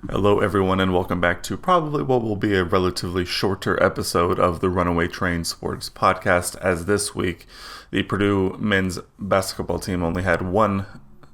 Hello, everyone, and welcome back to probably what will be a relatively shorter episode of the Runaway Sports podcast. As this week, the Purdue men's basketball team only had one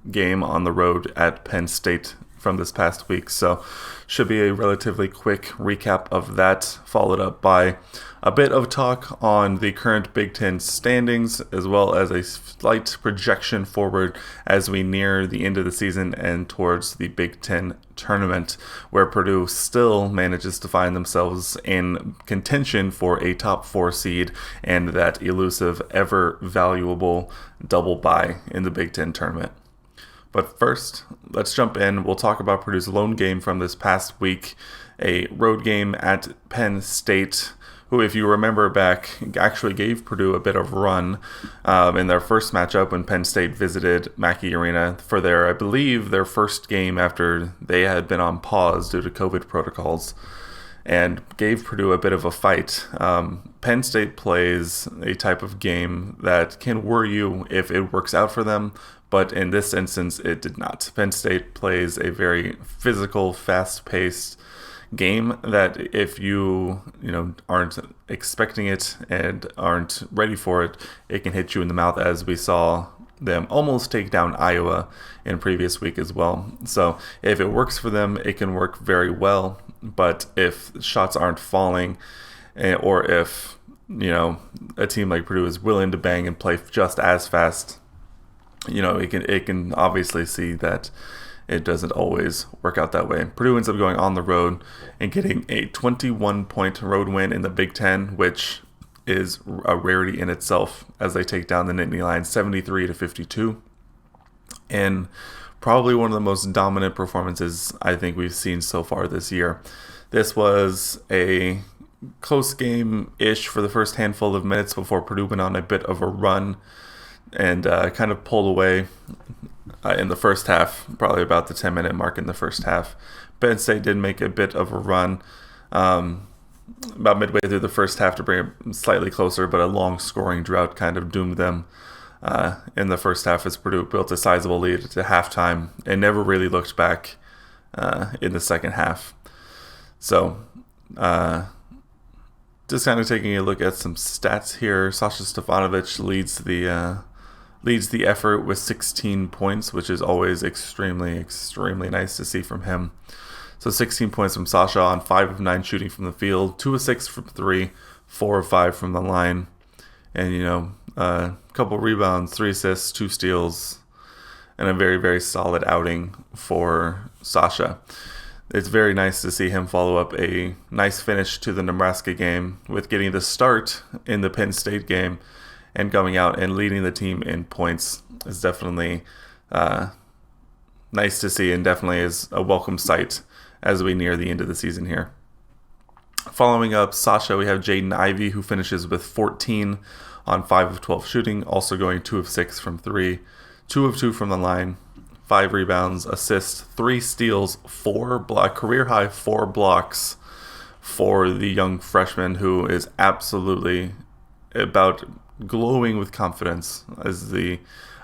game on the road at Penn State from this past week, so should be a relatively quick recap of that, followed up by a bit of talk on the current Big Ten standings, as well as a slight projection forward as we near the end of the season and towards the Big Ten tournament, where Purdue still manages to find themselves in contention for a top 4 seed and that elusive, ever valuable double bye in the Big Ten tournament. But first, let's jump in. We'll talk about Purdue's lone game from this past week, a road game at Penn State, who, if you remember back, actually gave Purdue a bit of run in their first matchup when Penn State visited Mackey Arena for their, I believe, their first game after they had been on pause due to COVID protocols, and gave Purdue a bit of a fight. Penn State plays a type of game that can worry you if it works out for them, but in this instance, it did not. Penn State plays a very physical, fast-paced game that if you aren't expecting it and aren't ready for it, it can hit you in the mouth, as we saw them almost take down Iowa in previous week as well. So if it works for them, it can work very well. But if shots aren't falling, or if a team like Purdue is willing to bang and play just as fast, it can obviously see that it doesn't always work out that way. Purdue ends up going on the road and getting a 21-point road win in the Big Ten, which is a rarity in itself, as they take down the Nittany Lions 73-52, and probably one of the most dominant performances I think we've seen so far this year. This was a close game-ish for the first handful of minutes before Purdue went on a bit of a run and kind of pulled away in the first half, probably about the 10-minute mark in the first half. Penn State did make a bit of a run about midway through the first half to bring it slightly closer, but a long scoring drought kind of doomed them in the first half as Purdue built a sizable lead to halftime and never really looked back in the second half. So just kind of taking a look at some stats here, Sasha Stefanovic leads the effort with 16 points, which is always extremely, extremely nice to see from him. So 16 points from Sasha on 5 of 9 shooting from the field, 2 of 6 from 3, 4 of 5 from the line, and a couple rebounds, 3 assists, 2 steals, and a very, very solid outing for Sasha. It's very nice to see him follow up a nice finish to the Nebraska game with getting the start in the Penn State game, and going out and leading the team in points is definitely nice to see, and definitely is a welcome sight as we near the end of the season here. Following up Sasha, we have Jaden Ivey, who finishes with 14 on 5 of 12 shooting, also going 2 of 6 from 3, 2 of 2 from the line, 5 rebounds, assists, 3 steals, career high 4 blocks for the young freshman, who is absolutely about glowing with confidence, is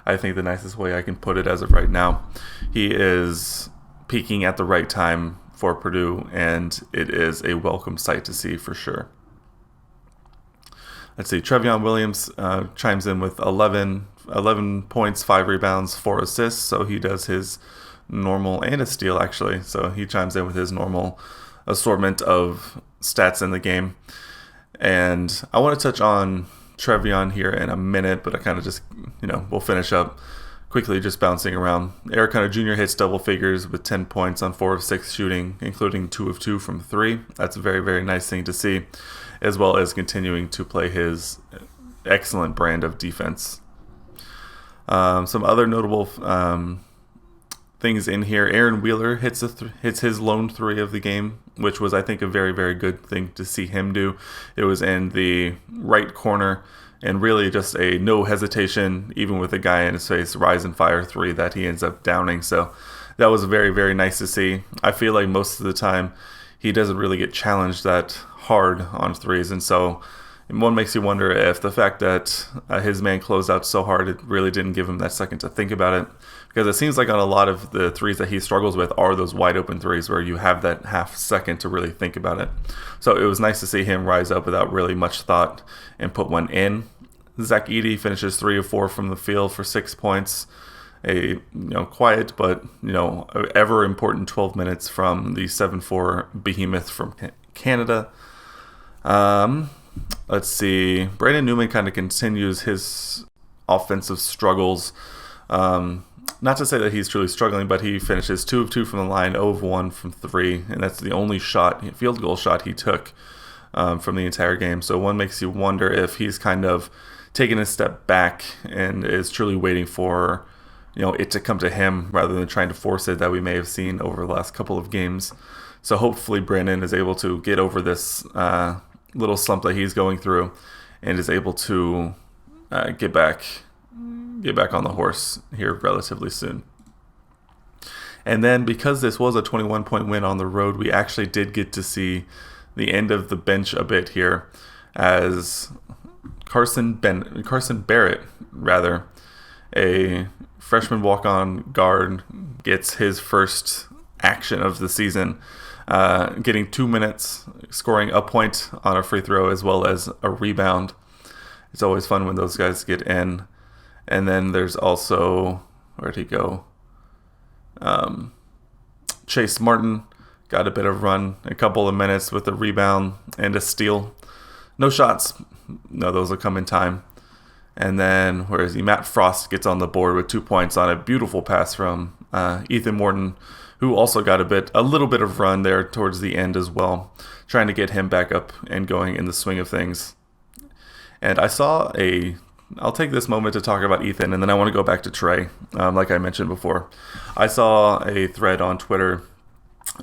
I think the nicest way I can put it as of right now. He is peaking at the right time for Purdue, and it is a welcome sight to see for sure. Let's see, Trevion Williams chimes in with 11 points, 5 rebounds, 4 assists, so he does his normal, and a steal actually, so he chimes in with his normal assortment of stats in the game. And I want to touch on Trevion here in a minute, but I kind of just, we'll finish up quickly just bouncing around. Eric Hunter Jr. hits double figures with 10 points on 4 of 6 shooting, including 2 of 2 from 3. That's a very, very nice thing to see, as well as continuing to play his excellent brand of defense. Some other notable things in here. Aaron Wheeler hits his lone 3 of the game, which was, I think, a very, very good thing to see him do. It was in the right corner, and really just a no hesitation, even with a guy in his face, rise and fire 3 that he ends up downing. So that was very, very nice to see. I feel like most of the time he doesn't really get challenged that hard on 3s, and so one makes you wonder if the fact that his man closed out so hard, it really didn't give him that second to think about it, Because it seems like on a lot of the threes that he struggles with are those wide open threes where you have that half second to really think about it. So it was nice to see him rise up without really much thought and put one in. Zach Edey finishes 3 of 4 from the field for 6 points. A quiet but ever important 12 minutes from the 7-4 behemoth from Canada. Let's see. Brandon Newman kind of continues his offensive struggles. Not to say that he's truly struggling, but he finishes 2 of 2 from the line, 0 of 1 from 3, and that's the only field goal shot he took from the entire game. So one makes you wonder if he's kind of taken a step back and is truly waiting for it to come to him rather than trying to force it that we may have seen over the last couple of games. So hopefully Brandon is able to get over this little slump that he's going through and is able to get back on the horse here relatively soon. And then because this was a 21-point win on the road, we actually did get to see the end of the bench a bit here as Carson Barrett, a freshman walk-on guard, gets his first action of the season, getting 2 minutes, scoring a point on a free throw as well as a rebound. It's always fun when those guys get in. And then there's also, where'd he go? Chase Martin got a bit of run, a couple of minutes with a rebound and a steal. No shots. No, those will come in time. And then, where is he? Matt Frost gets on the board with 2 points on a beautiful pass from Ethan Morton, who also got a little bit of run there towards the end as well, trying to get him back up and going in the swing of things. And I'll take this moment to talk about Ethan, and then I want to go back to Trey, like I mentioned before. I saw a thread on Twitter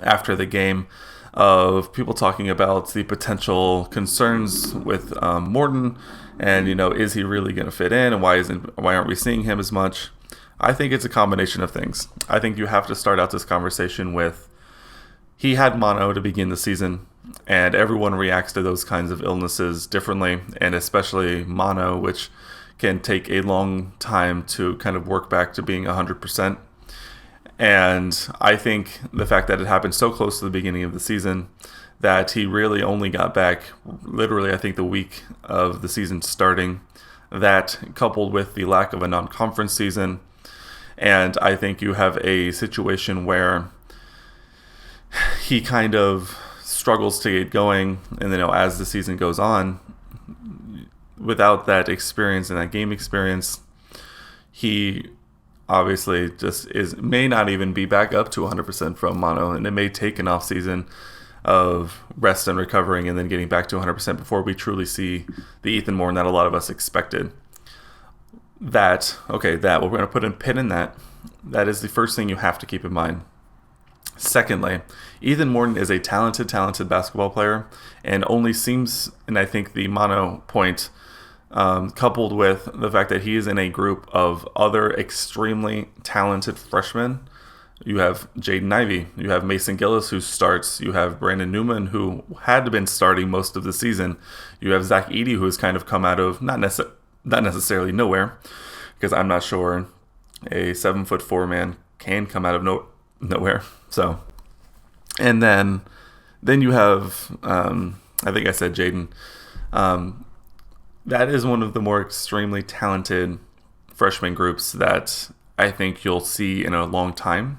after the game of people talking about the potential concerns with Morton, and is he really going to fit in, and why aren't we seeing him as much? I think it's a combination of things. I think you have to start out this conversation with he had mono to begin the season, and everyone reacts to those kinds of illnesses differently, and especially mono, which can take a long time to kind of work back to being 100%. And I think the fact that it happened so close to the beginning of the season that he really only got back literally, I think, the week of the season starting, that coupled with the lack of a non-conference season. And I think you have a situation where he kind of struggles to get going, and as the season goes on, without that experience and that game experience, he obviously just may not even be back up to 100% from mono, and it may take an off season of rest and recovering and then getting back to 100% before we truly see the Ethan Morton that a lot of us expected. We're going to put a pin in that. That is the first thing you have to keep in mind. Secondly, Ethan Morton is a talented basketball player, and only seems, and I think the mono point, coupled with the fact that he is in a group of other extremely talented freshmen. You have Jaden Ivey, you have Mason Gillis who starts, you have Brandon Newman who had been starting most of the season, you have Zach Edey who has kind of come out of not necessarily nowhere, because I'm not sure a 7'4" man can come out of nowhere. So, and then you have I think I said Jaden. That is one of the more extremely talented freshman groups that I think you'll see in a long time.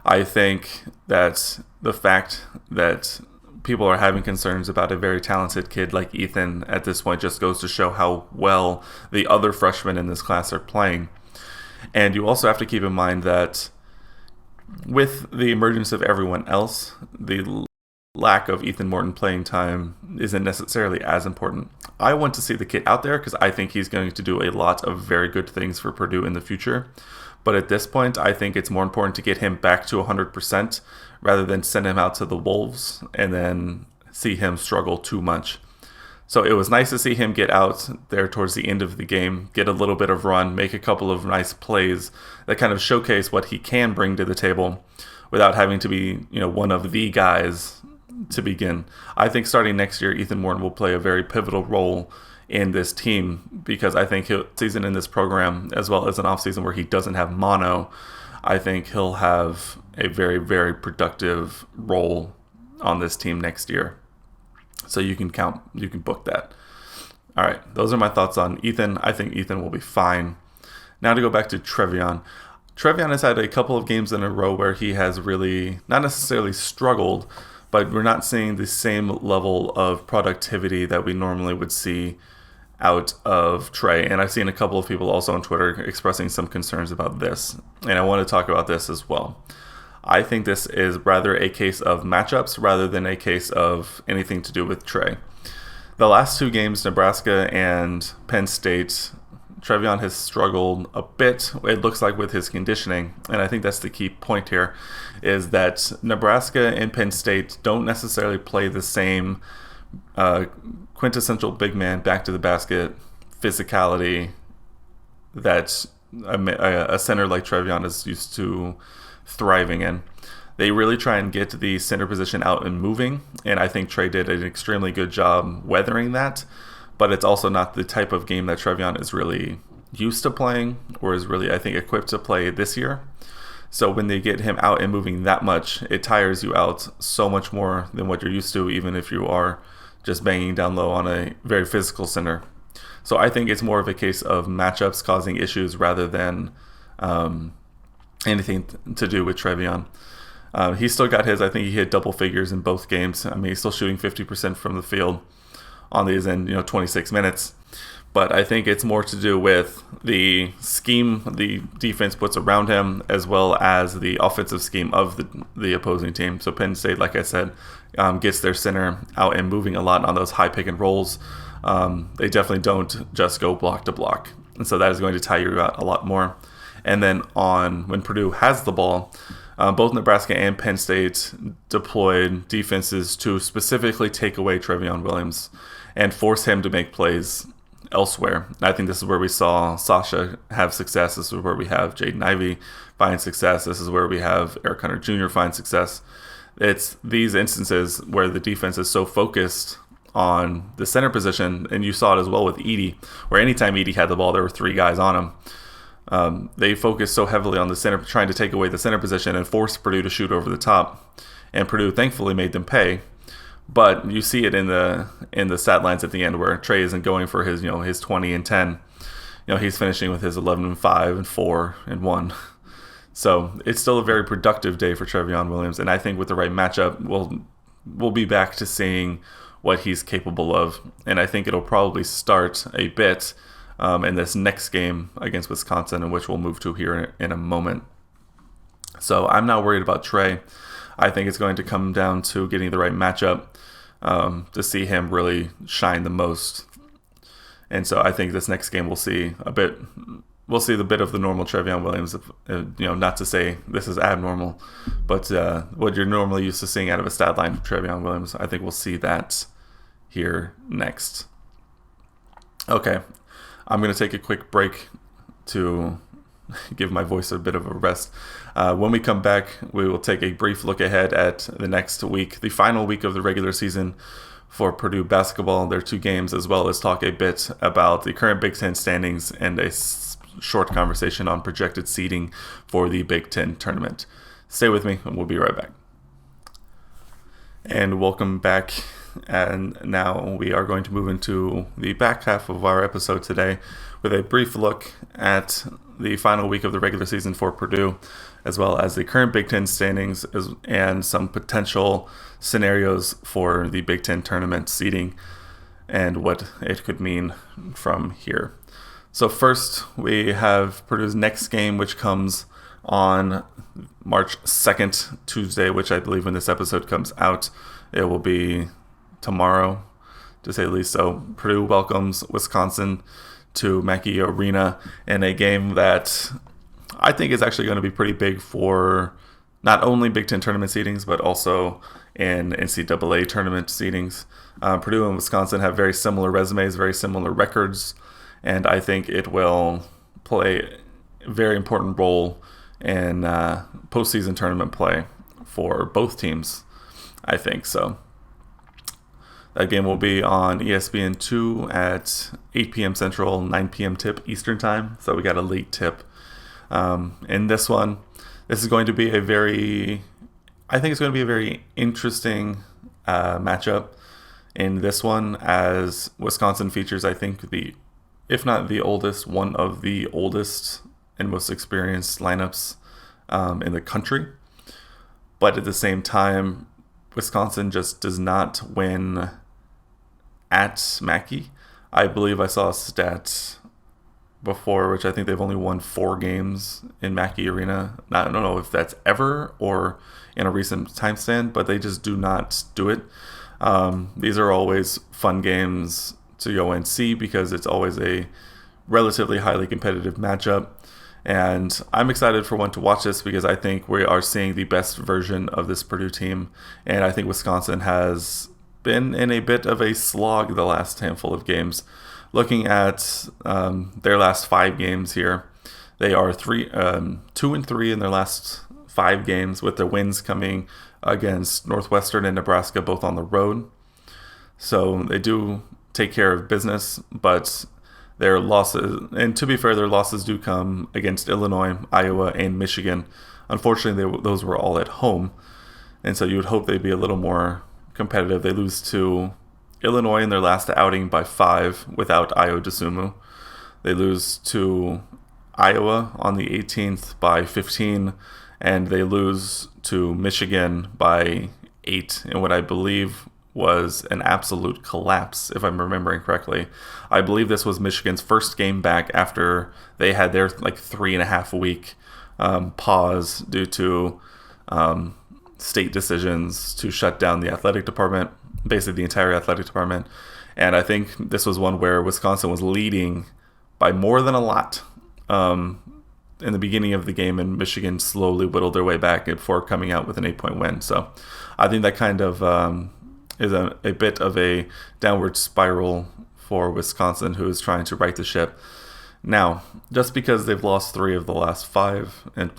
I think that the fact that people are having concerns about a very talented kid like Ethan at this point just goes to show how well the other freshmen in this class are playing. And you also have to keep in mind that with the emergence of everyone else, the lack of Ethan Morton playing time isn't necessarily as important. I want to see the kid out there because I think he's going to do a lot of very good things for Purdue in the future. But at this point, I think it's more important to get him back to 100% rather than send him out to the Wolves and then see him struggle too much. So it was nice to see him get out there towards the end of the game, get a little bit of run, make a couple of nice plays that kind of showcase what he can bring to the table without having to be, one of the guys to begin. I think starting next year, Ethan Morton will play a very pivotal role in this team because I think he'll season in this program as well as an offseason where he doesn't have mono. I think he'll have a very, very productive role on this team next year. So you can book that. All right, those are my thoughts on Ethan. I think Ethan will be fine. Now to go back to Trevion. Trevion has had a couple of games in a row where he has really not necessarily struggled, but we're not seeing the same level of productivity that we normally would see out of Trey. And I've seen a couple of people also on Twitter expressing some concerns about this. And I want to talk about this as well. I think this is rather a case of matchups rather than a case of anything to do with Trey. The last two games, Nebraska and Penn State, Trevion has struggled a bit, it looks like, with his conditioning. And I think that's the key point here, is that Nebraska and Penn State don't necessarily play the same quintessential big man, back to the basket physicality that a center like Trevion is used to thriving in. They really try and get the center position out and moving, and I think Trey did an extremely good job weathering that, but it's also not the type of game that Trevion is really used to playing, or is really, I think, equipped to play this year. So when they get him out and moving that much, it tires you out so much more than what you're used to, even if you are just banging down low on a very physical center. So I think it's more of a case of matchups causing issues rather than anything to do with Trevion. He still got his. I think he hit double figures in both games. I mean, he's still shooting 50% from the field on these in 26 minutes. But I think it's more to do with the scheme the defense puts around him, as well as the offensive scheme of the opposing team. So Penn State, like I said, gets their center out and moving a lot on those high pick and rolls. They definitely don't just go block to block. And so that is going to tire you out a lot more. And then when Purdue has the ball, both Nebraska and Penn State deployed defenses to specifically take away Trevion Williams and force him to make plays elsewhere. I think this is where we saw Sasha have success. This is where we have Jaden Ivey find success. This is where we have Eric Hunter Jr. find success. It's these instances where the defense is so focused on the center position, and you saw it as well with Edey, where anytime Edey had the ball, there were three guys on him. They focused so heavily on the center, trying to take away the center position and force Purdue to shoot over the top. And Purdue thankfully made them pay. But you see it in the stat lines at the end, where Trey isn't going for his 20 and 10. He's finishing with his 11 and 5 and 4 and 1. So it's still a very productive day for Trevion Williams, and I think with the right matchup, we'll be back to seeing what he's capable of. And I think it'll probably start a bit in this next game against Wisconsin, in which we'll move to here in a moment. So I'm not worried about Trey. I think it's going to come down to getting the right matchup to see him really shine the most. And so I think this next game we'll see the bit of the normal Trevion Williams. Not to say this is abnormal, but what you're normally used to seeing out of a stat line for Trevion Williams, I think we'll see that here next. Okay, I'm going to take a quick break to give my voice a bit of a rest. When we come back, we will take a brief look ahead at the next week, the final week of the regular season for Purdue basketball, their two games, as well as talk a bit about the current Big Ten standings and a short conversation on projected seeding for the Big Ten tournament. Stay with me, and we'll be right back. And welcome back. And now we are going to move into the back half of our episode today with a brief look at the final week of the regular season for Purdue, as well as the current Big Ten standings and some potential scenarios for the Big Ten tournament seeding and what it could mean from here. So first, we have Purdue's next game, which comes on March 2nd, Tuesday, which I believe when this episode comes out, it will be tomorrow, to say the least. So Purdue welcomes Wisconsin to Mackey Arena in a game that I think is actually going to be pretty big for not only Big Ten tournament seedings, but also in NCAA tournament seedings. Purdue and Wisconsin have very similar resumes, very similar records, and I think it will play a very important role in postseason tournament play for both teams, I think. So that game will be on ESPN2 at 8 p.m. Central, 9 p.m. tip Eastern time. So we got a late tip in this one. This is going to be I think it's going to be a very interesting matchup in this one, as Wisconsin features, I think, if not the oldest, one of the oldest and most experienced lineups in the country. But at the same time, Wisconsin just does not win at Mackey. I believe I saw a stat before, which I think they've only won 4 games in Mackey Arena. Now, I don't know if that's ever or in a recent time span, but they just do not do it. These are always fun games to go and see because it's always a relatively highly competitive matchup. And I'm excited for one to watch this because I think we are seeing the best version of this Purdue team. And I think Wisconsin has been in a bit of a slog the last handful of games. Looking at their last 5 games here, they are 2-3 in their last 5 games, with their wins coming against Northwestern and Nebraska, both on the road. So they do take care of business, but their losses, and to be fair, their losses do come against Illinois, Iowa, and Michigan. Unfortunately, those were all at home, and so you would hope they'd be a little more competitive. They lose to Illinois in their last outing by 5 without Ayo Dosunmu. They lose to Iowa on the 18th by 15, and they lose to Michigan by 8 in what I believe was an absolute collapse, if I'm remembering correctly. I believe this was Michigan's first game back after they had their 3.5 week pause due to state decisions to shut down the athletic department, basically the entire athletic department. And I think this was one where Wisconsin was leading by more than a lot in the beginning of the game, and Michigan slowly whittled their way back before coming out with an 8-point win. So I think that kind of is a bit of a downward spiral for Wisconsin, who is trying to right the ship. Now, just because they've lost 3 of the last 5 and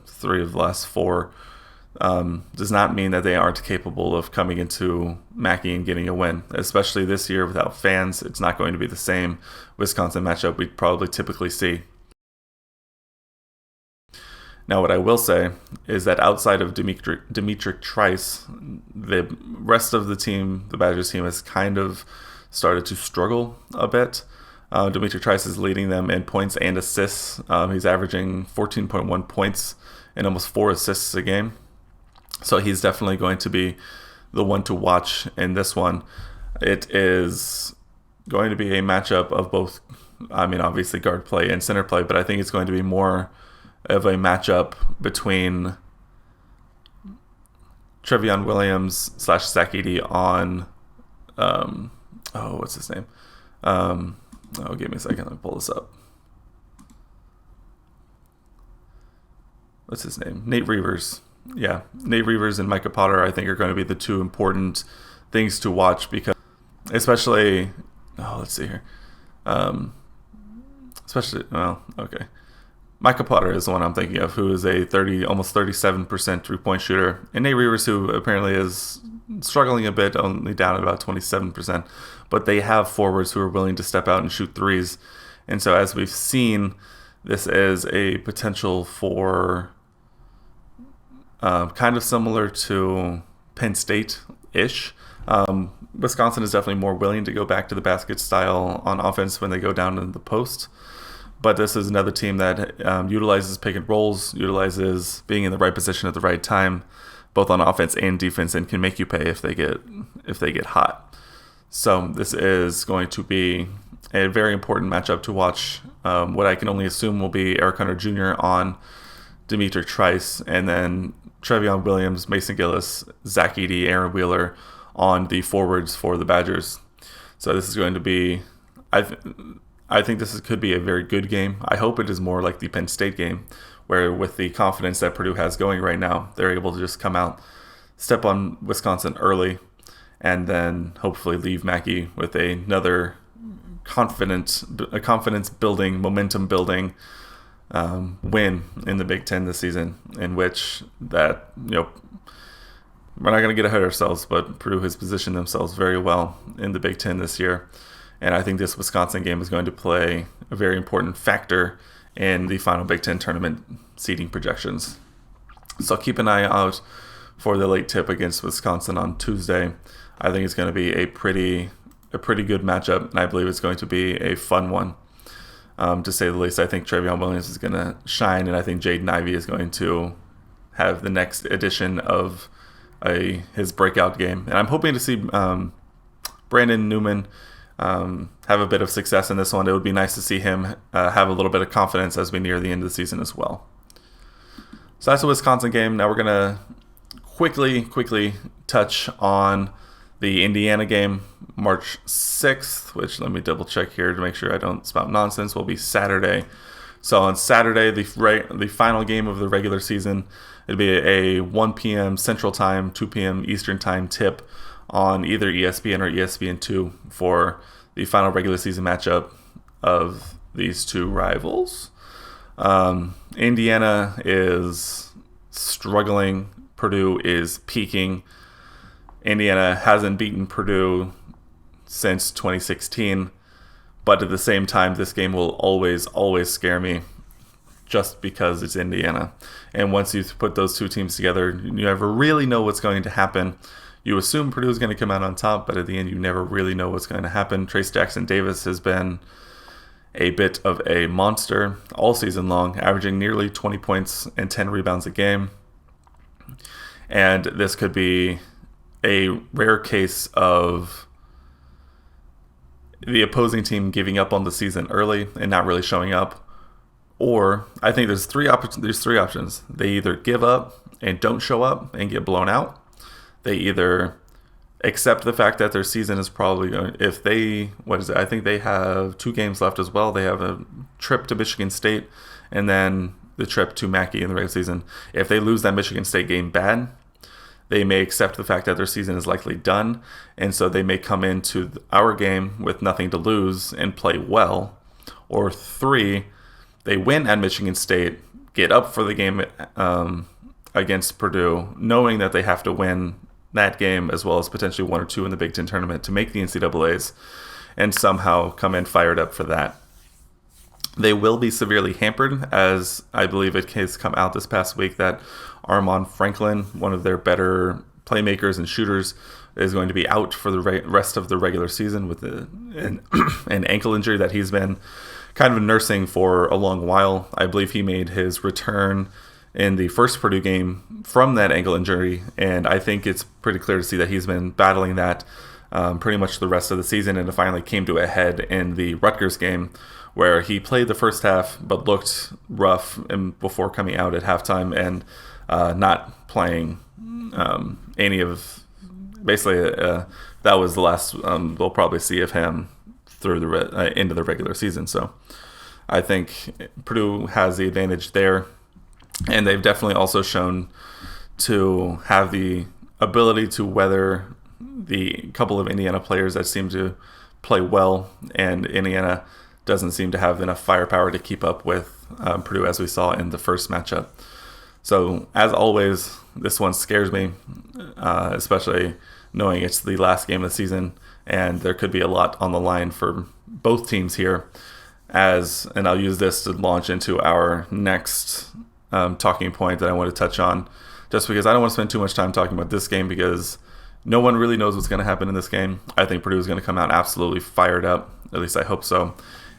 3 of the last 4 does not mean that they aren't capable of coming into Mackey and getting a win. Especially this year without fans, it's not going to be the same Wisconsin matchup we'd probably typically see. Now, what I will say is that outside of Dimitri Trice, the rest of the team, the Badgers team, has kind of started to struggle a bit. Dimitri Trice is leading them in points and assists. He's averaging 14.1 points and almost 4 assists a game. So he's definitely going to be the one to watch in this one. It is going to be a matchup of both, obviously guard play and center play, but I think it's going to be more of a matchup between Trevion Williams / Zach Edey on, what's his name? Give me a second, let me pull this up. What's his name? Nate Reavers. Yeah, Nate Reavers and Micah Potter, I think, are going to be the 2 important things to watch, because especially, let's see here. Micah Potter is the one I'm thinking of, who is a almost 37% 3-point shooter. And Nate Reavers, who apparently is struggling a bit, only down at about 27%. But they have forwards who are willing to step out and shoot threes. And so as we've seen, this is a potential for kind of similar to Penn State-ish. Wisconsin is definitely more willing to go back to the basket style on offense when they go down in the post. But this is another team that utilizes pick and rolls, utilizes being in the right position at the right time, both on offense and defense, and can make you pay if they get hot. So this is going to be a very important matchup to watch. What I can only assume will be Eric Hunter Jr. on Dimitri Trice, and then Trevion Williams, Mason Gillis, Zach Edey, Aaron Wheeler on the forwards for the Badgers. So this is going to be, I think this could be a very good game. I hope it is more like the Penn State game, where with the confidence that Purdue has going right now, they're able to just come out, step on Wisconsin early, and then hopefully leave Mackey with another confidence-building, momentum-building win in the Big Ten this season, in which that, we're not going to get ahead of ourselves, but Purdue has positioned themselves very well in the Big Ten this year. And I think this Wisconsin game is going to play a very important factor in the final Big Ten tournament seeding projections. So keep an eye out for the late tip against Wisconsin on Tuesday. I think it's going to be a pretty good matchup, and I believe it's going to be a fun one, to say the least. I think Travion Williams is going to shine, and I think Jaden Ivey is going to have the next edition of his breakout game. And I'm hoping to see Brandon Newman have a bit of success in this one. It would be nice to see him have a little bit of confidence as we near the end of the season as well. So that's the Wisconsin game. Now we're going to quickly touch on the Indiana game, March 6th, which let me double check here to make sure I don't spout nonsense, will be Saturday. So on Saturday, the final game of the regular season, it'll be a 1 p.m. Central Time, 2 p.m. Eastern Time tip on either ESPN or ESPN2 for the final regular season matchup of these two rivals. Indiana is struggling. Purdue is peaking. Indiana hasn't beaten Purdue since 2016, but at the same time, this game will always scare me just because it's Indiana. And once you put those two teams together, you never really know what's going to happen. You assume Purdue is going to come out on top, but at the end, you never really know what's going to happen. Trace Jackson-Davis has been a bit of a monster all season long, averaging nearly 20 points and 10 rebounds a game. And this could be a rare case of the opposing team giving up on the season early and not really showing up. Or I think there's three options. They either give up and don't show up and get blown out. They either accept the fact that their season is probably going, if they, I think they have 2 games left as well. They have a trip to Michigan State and then the trip to Mackey in the regular season. If they lose that Michigan State game bad, they may accept the fact that their season is likely done, and so they may come into our game with nothing to lose and play well. Or 3, they win at Michigan State, get up for the game against Purdue, knowing that they have to win that game as well as potentially 1 or 2 in the Big Ten tournament to make the NCAAs, and somehow come in fired up for that. They will be severely hampered, as I believe it has come out this past week that Armand Franklin, one of their better playmakers and shooters, is going to be out for the rest of the regular season with an ankle injury that he's been kind of nursing for a long while. I believe he made his return in the first Purdue game from that ankle injury, and I think it's pretty clear to see that he's been battling that pretty much the rest of the season, and it finally came to a head in the Rutgers game, where he played the first half but looked rough and before coming out at halftime and not playing any of, basically that was the last we'll probably see of him through the end of the regular season. So I think Purdue has the advantage there, and they've definitely also shown to have the ability to weather the couple of Indiana players that seem to play well, and Indiana doesn't seem to have enough firepower to keep up with Purdue, as we saw in the first matchup. So, as always, this one scares me, especially knowing it's the last game of the season, and there could be a lot on the line for both teams here. And I'll use this to launch into our next talking point that I want to touch on, just because I don't want to spend too much time talking about this game, because no one really knows what's going to happen in this game. I think Purdue is going to come out absolutely fired up, at least I hope so.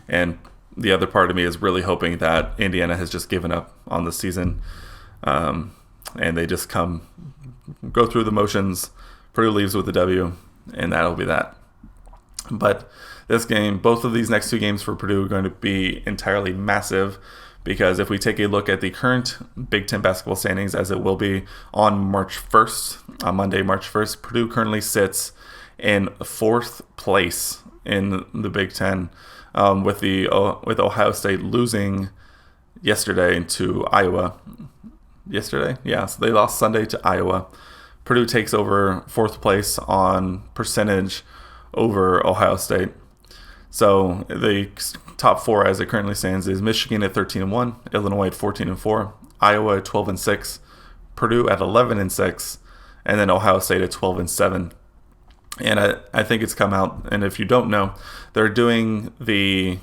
And the other part of me is really hoping that Indiana has just given up on the season, and they just go through the motions. Purdue leaves with the W, and that'll be that. But this game, both of these next 2 games for Purdue are going to be entirely massive, because if we take a look at the current Big Ten basketball standings, as it will be on March 1st, on Monday, March 1st, Purdue currently sits in 4th place in the Big Ten, with Ohio State losing yesterday to Iowa. Yesterday? Yeah, so they lost Sunday to Iowa. Purdue takes over 4th place on percentage over Ohio State. So the top 4 as it currently stands is Michigan at 13-1, Illinois at 14-4, Iowa at 12-6, Purdue at 11-6, and then Ohio State at 12-7. And I think it's come out, and if you don't know, they're doing the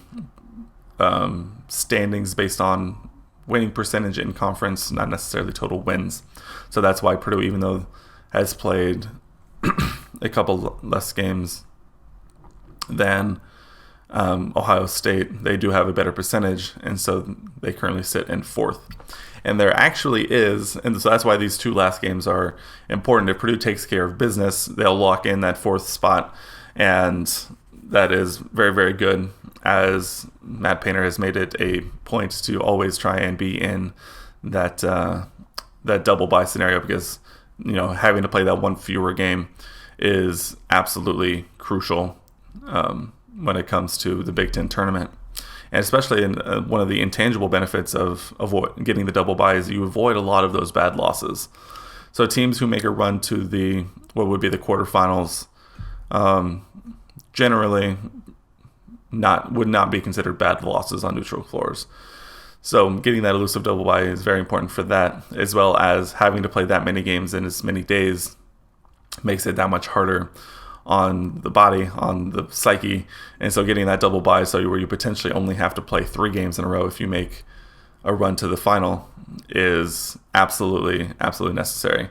standings based on winning percentage in conference, not necessarily total wins. So that's why Purdue, even though has played a couple less games than Ohio State, they do have a better percentage, and so they currently sit in 4th. And there actually is, and so that's why these 2 last games are important. If Purdue takes care of business, they'll lock in that 4th spot, and that is very, very good, as Matt Painter has made it a point to always try and be in that double bye scenario, because having to play that one fewer game is absolutely crucial when it comes to the Big Ten tournament. And especially in one of the intangible benefits of getting the double bye is you avoid a lot of those bad losses. So teams who make a run to what would be the quarterfinals generally would not be considered bad losses on neutral floors. So getting that elusive double bye is very important for that, as well as having to play that many games in as many days makes it that much harder on the body, on the psyche. And so getting that double bye, so where you potentially only have to play 3 games in a row if you make a run to the final, is absolutely necessary.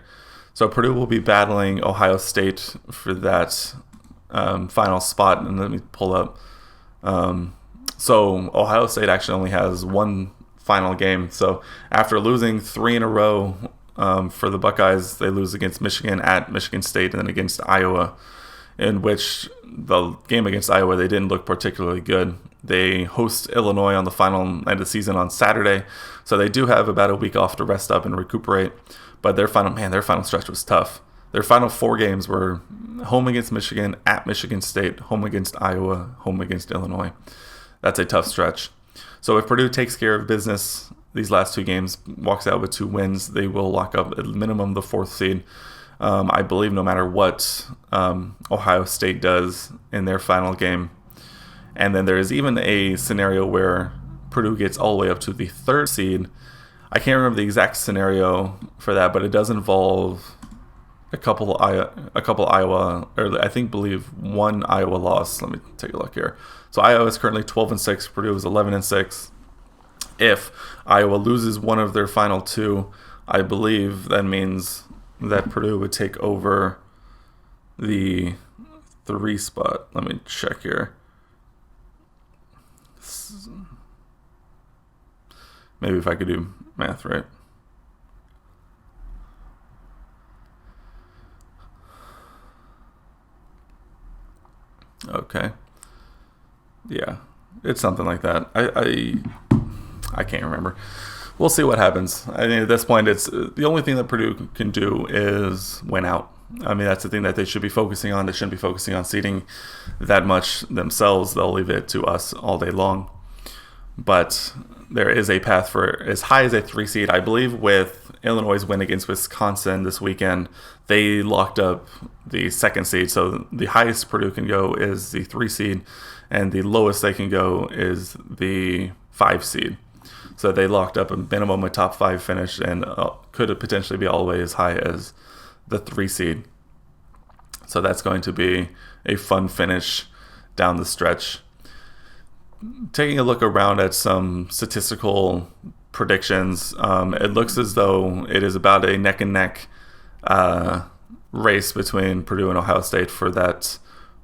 So Purdue will be battling Ohio State for that final spot. And let me pull up. So Ohio State actually only has 1 final game. So after losing 3 in a row for the Buckeyes, they lose against Michigan, at Michigan State, and then against Iowa, in which the game against Iowa, they didn't look particularly good. They host Illinois on the final night of the season on Saturday, so they do have about a week off to rest up and recuperate. But their final stretch was tough. Their final 4 games were home against Michigan, at Michigan State, home against Iowa, home against Illinois. That's a tough stretch. So if Purdue takes care of business these last 2 games, walks out with 2 wins, they will lock up at minimum the 4th seed. I believe no matter what Ohio State does in their final game. And then there is even a scenario where Purdue gets all the way up to the 3rd seed. I can't remember the exact scenario for that, but it does involve a couple Iowa, or I believe 1 Iowa loss. Let me take a look here. So Iowa is currently 12-6. Purdue is 11-6. If Iowa loses one of their final 2, I believe that means that Purdue would take over the 3 spot. Let me check here. Maybe if I could do math right. Okay. Yeah, it's something like that. I can't remember. We'll see what happens. I mean, at this point, it's the only thing that Purdue can do is win out. I mean, that's the thing that they should be focusing on. They shouldn't be focusing on seeding that much themselves. They'll leave it to us all day long. But there is a path for as high as a 3 seed. I believe with Illinois' win against Wisconsin this weekend, they locked up the 2nd seed. So the highest Purdue can go is the 3 seed, and the lowest they can go is the 5 seed. So they locked up a minimum a top 5 finish, and could potentially be all the way as high as the 3 seed. So that's going to be a fun finish down the stretch. Taking a look around at some statistical predictions, it looks as though it is about a neck and neck race between Purdue and Ohio State for that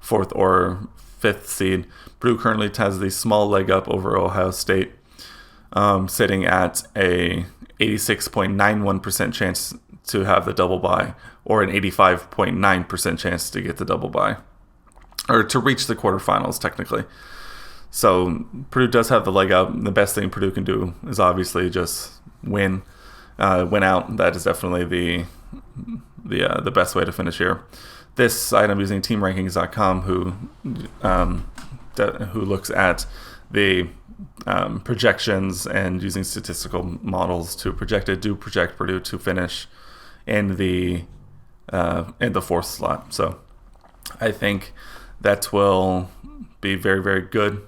4th or 5th seed. Purdue currently has the small leg up over Ohio State, sitting at a 86.91% chance to have the double bye, or an 85.9% chance to get the double bye, or to reach the quarterfinals technically. So Purdue does have the leg up. The best thing Purdue can do is obviously just win out. That is definitely the best way to finish here. This site I'm using TeamRankings.com, who looks at the projections and using statistical models to project Purdue to finish in the 4th slot. So I think that will be very, very good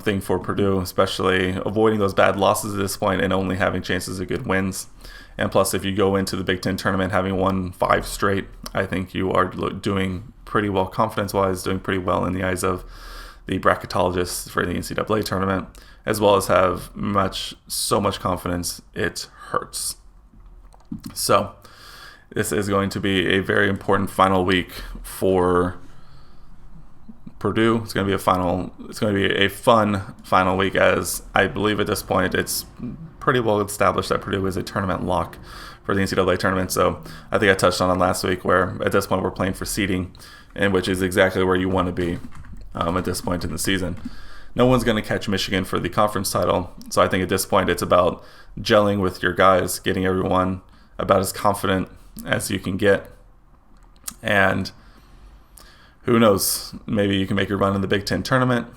thing for Purdue, especially avoiding those bad losses at this point and only having chances of good wins. And plus, if you go into the Big Ten tournament having won 5 straight, I think you are doing pretty well, confidence-wise, doing pretty well in the eyes of the bracketologists for the NCAA tournament, as well as have so much confidence it hurts. So this is going to be a very important final week for Purdue. It's going to be a fun final week, as I believe at this point it's pretty well established that Purdue is a tournament lock for the NCAA tournament. So I think I touched on it last week, where at this point we're playing for seeding, and which is exactly where you want to be at this point in the season. No one's going to catch Michigan for the conference title, so I think at this point it's about gelling with your guys, getting everyone about as confident as you can get, and who knows, maybe you can make your run in the Big Ten tournament,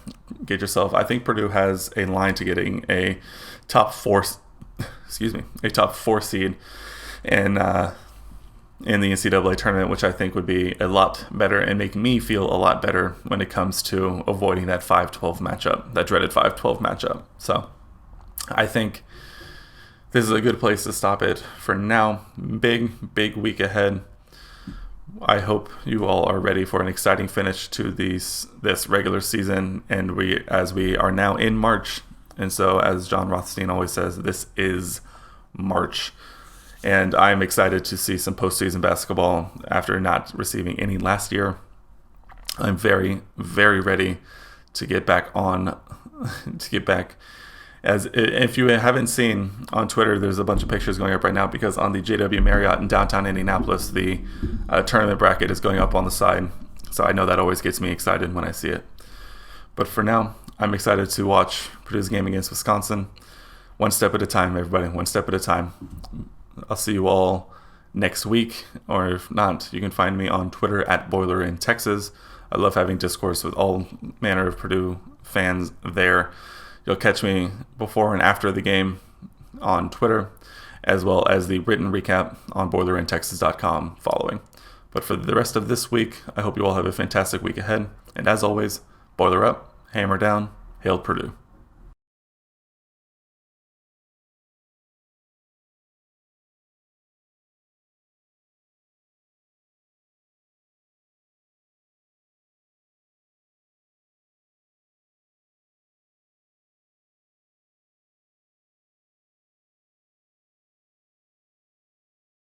get yourself, I think Purdue has a line to getting a top four seed in the NCAA tournament, which I think would be a lot better and make me feel a lot better when it comes to avoiding that 5-12 matchup, that dreaded 5-12 matchup. So I think this is a good place to stop it for now. Big week ahead. I hope you all are ready for an exciting finish to this regular season, and we are now in March. And so, as John Rothstein always says, this is March. And I'm excited to see some postseason basketball after not receiving any last year. I'm very, very ready to get back on, As if you haven't seen on Twitter, there's a bunch of pictures going up right now, because on the JW Marriott in downtown Indianapolis, the tournament bracket is going up on the side. So I know that always gets me excited when I see it. But for now, I'm excited to watch Purdue's game against Wisconsin. One step at a time, everybody. One step at a time. I'll see you all next week, or if not, you can find me on Twitter at Boiler in Texas. I love having discourse with all manner of Purdue fans there. You'll catch me before and after the game on Twitter, as well as the written recap on boilerintexas.com following. But for the rest of this week, I hope you all have a fantastic week ahead. And as always, boiler up, hammer down, hail Purdue.